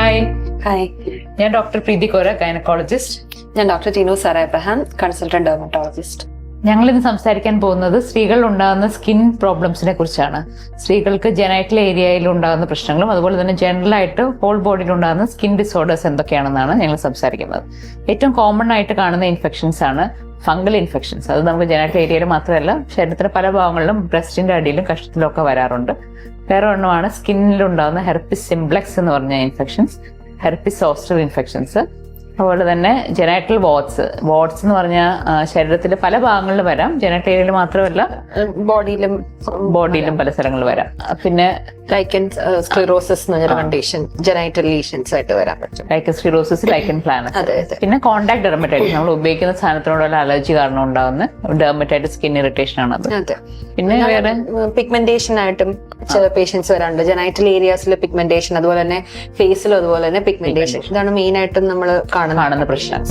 Hi, hi, ഞാൻ doctor Preethi Kora, gynaecologist. ഞാൻ doctor Teenu Sara Abraham, consultant dermatologist. ഞങ്ങൾ ഇന്ന് സംസാരിക്കാൻ പോകുന്നത് സ്ത്രീകളിൽ ഉണ്ടാകുന്ന സ്കിൻ പ്രോബ്ലംസിനെ കുറിച്ചാണ്. സ്ത്രീകൾക്ക് ജെനൈറ്റൽ ഏരിയയിൽ ഉണ്ടാകുന്ന പ്രശ്നങ്ങളും അതുപോലെ തന്നെ ജനറൽ ആയിട്ട് ഹോൾ ബോഡിയിൽ ഉണ്ടാകുന്ന സ്കിൻ ഡിസോർഡേഴ്സ് എന്തൊക്കെയാണെന്നാണ് ഞങ്ങൾ സംസാരിക്കുന്നത്. ഏറ്റവും കോമൺ ആയിട്ട് കാണുന്ന ഇൻഫെക്ഷൻസ് ആണ് ഫംഗൽ ഇൻഫെക്ഷൻസ്. അത് നമുക്ക് ജെനൈറ്റൽ ഏരിയയിൽ മാത്രമല്ല ശരീരത്തിന്റെ പല ഭാഗങ്ങളിലും ബ്രസ്റ്റിന്റെ അടിയിലും കഷത്തിലും ഒക്കെ വരാറുണ്ട്. വേറെ ഒരെണ്ണമാണ് സ്കിന്നിലുണ്ടാകുന്ന ഹെർപ്പിസ് സിംപ്ലെക്സ് എന്ന് പറഞ്ഞ ഇൻഫെക്ഷൻസ്, ഹെർപ്പിസ് സോസ്റ്റർ ഇൻഫെക്ഷൻസ്. അതുപോലെ തന്നെ ജെനൈറ്റൽ വാട്സ് എന്ന് പറഞ്ഞാൽ ശരീരത്തിന്റെ പല ഭാഗങ്ങളിലും വരാം, ജെനൈറ്റൽ ഏരിയയിൽ മാത്രമല്ല ബോഡിയിലും പല സ്ഥലങ്ങളിൽ വരാം. പിന്നെ ലൈക്കൻ സ്ക്ലിറോസിസ് എന്നൊരു കണ്ടീഷൻ ജെനൈറ്റൽ ലീഷൻസ് ആയിട്ട് വരാൻ പറ്റും. ലൈക്കൻ സ്ക്ലിറോസിസ്, ലൈക്കൻ പ്ലാനസ്. പിന്നെ കോണ്ടാക്ട് ഡെർമറ്റൈറ്റിസ്, നമ്മൾ ഉപയോഗിക്കുന്ന സാധനത്തിനോടുള്ള അലർജി കാരണം ഉണ്ടാകുന്ന ഡെർമറ്റൈറ്റിസ്, സ്കിൻ ഇറിറ്റേഷൻ ആണ് അത്. പിന്നെ വേറെ പിഗ്മെന്റേഷൻ ആയിട്ടും ചില പേഷ്യൻസ് വരാറുണ്ട്. ജെനൈറ്റൽ ഏരിയാസിൽ പിഗ്മെന്റേഷൻ, അതുപോലെ തന്നെ ഫേസിലും അതുപോലെ തന്നെ പിഗ്മെന്റേഷൻ. ഇതാണ് മെയിൻ ആയിട്ടും നമ്മൾ കാണുന്ന പ്രശ്നം.